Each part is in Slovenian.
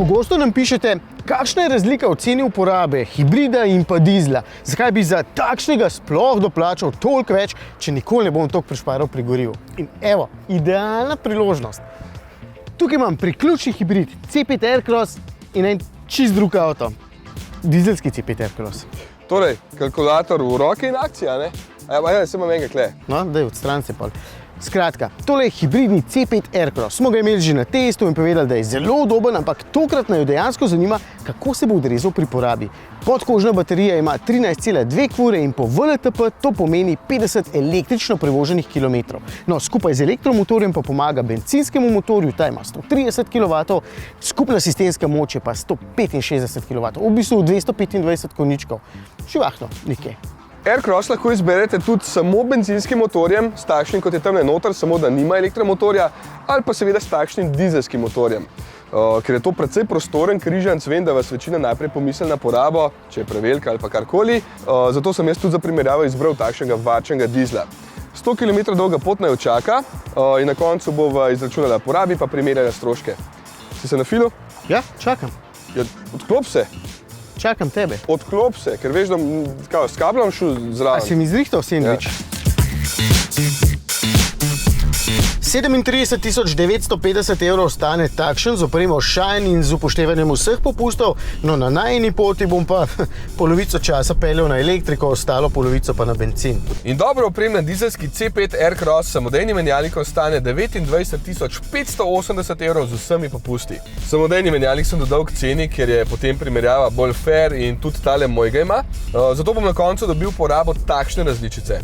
Pogosto nam pišete, kakšna je razlika v ceni uporabe hibrida in pa dizla. Zakaj bi za takšnega sploh doplačal toliko več, če nikoli ne bom toliko prišparal pri gorivu. In evo, idealna priložnost. Tukaj imam priključni hibrid C5 Aircross in en čist drug avto. Dizelski C5 Aircross. Torej, kalkulator v roki in akcija, ne? Se imam enega kle. No, daj, odstran se pol. Skratka, tole je hibridni C5 Aircross. Smo ga imeli že na testu in povedali, da je zelo udoben, ampak tokrat naju dejansko zanima, kako se bo odrezal pri porabi. Podkožna baterija ima 13,2 kvure in po VLTP to pomeni 50 električno prevoženih kilometrov. No, skupaj z elektromotorjem pa pomaga bencinskemu motorju, ta ima 130 kW, skupna sistemska moč je pa 165 kW, v bistvu 225 konjičkov. Živahno, nekaj. Aircross lahko izberete tudi samo benzinskim motorjem, s takšnim kot je tamle noter, samo da nima elektromotorja, ali pa seveda s takšnim dizelskim motorjem. Ker je to precej prostoren križanc, vem, da vas večina najprej pomisli na porabo, če je prevelika ali pa karkoli, zato sem jaz tudi za primerjavo izbral takšnega varčnega dizla. 100 km dolga pot naju čaka in na koncu bova izračunala porabi pa primerjala stroške. Si se na filu? Ja, čakam. Ja, odklop se. Čakam tebe. Odklop se, ker veš, da s kablom šel zraven. A si mi zrihtal sendvič? Ja. 37 950 € stane takšen z opremo Shine in z upoštevanjem vseh popustov, no na najini poti bom pa polovico časa peljal na elektriko, ostalo polovico pa na bencin. In dobro opremljen dizelski C5 Aircross s samodejnim menjalnikom stane 29 580 € z vsemi popusti. Samodejni menjalnik sem dodal k ceni, ker je potem primerjava bolj fair in tudi tale mojega ima, zato bom na koncu dobil porabo takšne različice.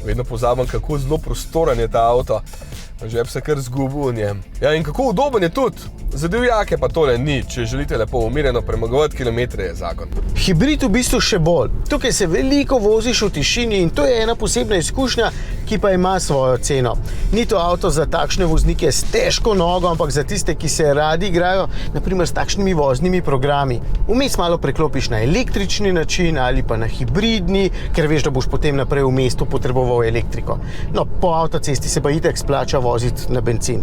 Vedno pozabim, kako zelo prostoren je ta avto. Že bi se kar zgubil v njem. Ja, in kako udoben je tudi. Za divjake pa tole ni, če želite lepo umirjeno premagovati kilometre, je zakon. Hibrid v bistvu še bolj. Tukaj se veliko voziš v tišini in to je ena posebna izkušnja, ki pa ima svojo ceno. Ni to avto za takšne voznike s težko nogo, ampak za tiste, ki se radi igrajo, naprimer s takšnimi voznimi programi. Vmes malo preklopiš na električni način ali pa na hibridni, ker veš, da boš potem naprej v mestu potreboval elektriko. No, po avtocesti se pa itak splača voziti na bencin.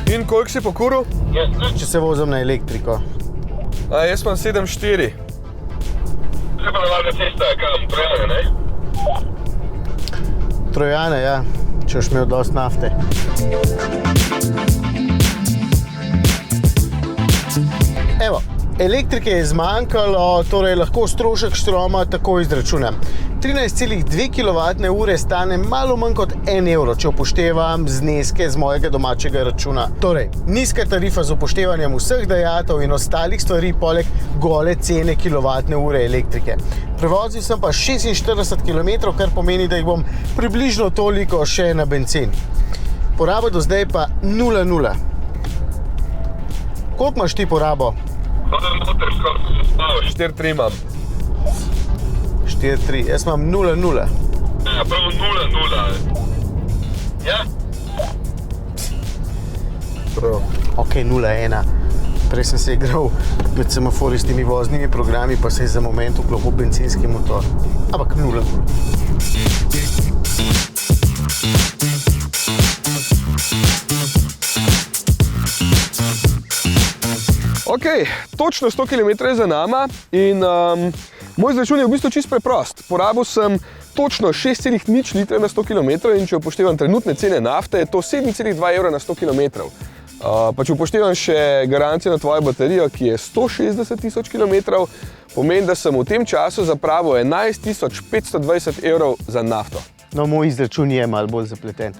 In koliko si pokuril? Če se vozim na elektriko. Jaz imam 7,4. Kaj pa navadna cesta, kam? Trojane, ne? Trojane, ja. Če boš imel dosti nafte. Evo, elektrike je zmanjkalo, torej lahko strošek štroma tako izračunam. 13,2 kWh stane malo manj kot 1 €, če upoštevam zneske z mojega domačega računa. Torej, nizka tarifa z upoštevanjem vseh dajatev in ostalih stvari poleg gole cene kWh elektrike. Prevozil sem pa 46 km, kar pomeni, da jih bom približno toliko še na bencin. Poraba do zdaj pa 0,0. Koliko imaš ti porabo? 4,3 imam. 4,3. Jaz imam 0,0. Ja, prav 0,0. Ja? Prav. Ok, 0,1. Prej sem se igral med semafori s temi voznimi programi, pa se je za moment vklopil bencinski motor. Ampak 0,0. Ok, točno 100 km je za nama in moj izračun je v bistvu čisto preprost. Porabil sem točno 6,0 litra na 100 km in če upoštevam trenutne cene nafte, je to 7,2 € na 100 km. Pa če upoštevam še garancijo na tvojo baterijo, ki je 160 000 km, pomeni, da sem v tem času zapravil 11 520 € za nafto. No, moj izračun je malo bolj zapleten.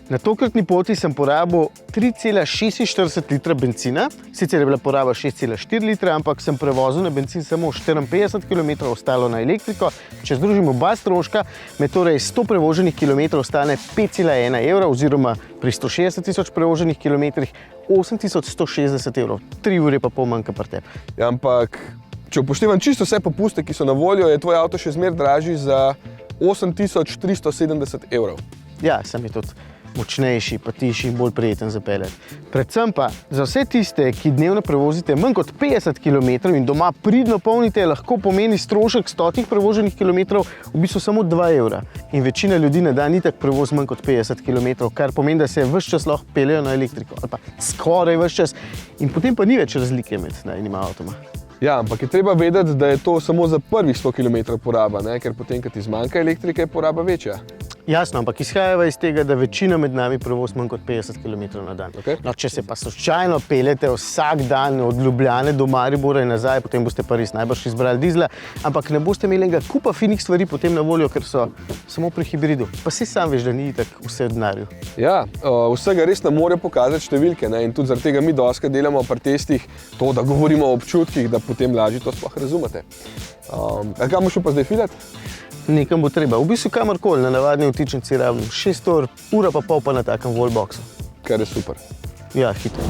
Na tokratni poti sem porabil 3,46 litra benzina, sicer je bila poraba 6,4 litra, ampak sem prevozil na bencin samo 54 km, ostalo na elektriko. Če združim oba stroška, me torej 100 prevoženih kilometrov stane 5,1 € oziroma pri 160 000 prevoženih kilometrih 8160 €. 3 ure pa pol manjka pri tebi. Ja, ampak če upoštevam čisto vse popuste, ki so na voljo, je tvoj avto še zmeraj dražji za 8370 €. Ja, sem je tudi močnejši, pa tišji, bolj prijeten zapeljati. Predvsem pa za vse tiste, ki dnevno prevozite manj kot 50 km in doma pridno polnite, lahko pomeni strošek 100 prevoženih kilometrov v bistvu samo 2 evra. In večina ljudi na dan itak prevoz manj kot 50 km, kar pomeni, da se ves čas lahko peljejo na elektriko ali pa skoraj ves čas. In potem pa ni več razlike med najnima avtoma. Ja, ampak je treba vedeti, da je to samo za prvih 100 km poraba, ne? Ker potem, ko ti zmanjka elektrike, je poraba večja. Jasno, ampak izhajava iz tega, da večina med nami prevoz manj kot 50 km na dan. Okay. No, če se pa slučajno peljete vsak dan od Ljubljane do Maribora in nazaj, potem boste pa res najbrž izbrali dizla, ampak ne boste imeli enega kupa finih stvari potem na voljo, ker so samo pri hibridu. Pa si sam veš, da ni tako vse v denarju. Ja, vsega res ne more pokazati številke, ne? In tudi zaradi tega mi doskrat delamo pri testih to, da govorimo o občutkih, da potem lažje to sploh razumete. Kam boš šel pa zdaj filat? Nekam bo treba. V bistvu kamorkoli, na navadni vtičnici rabim 6 ur, ura pa pol pa na takem wallboxu. Kar je super. Ja, hitro.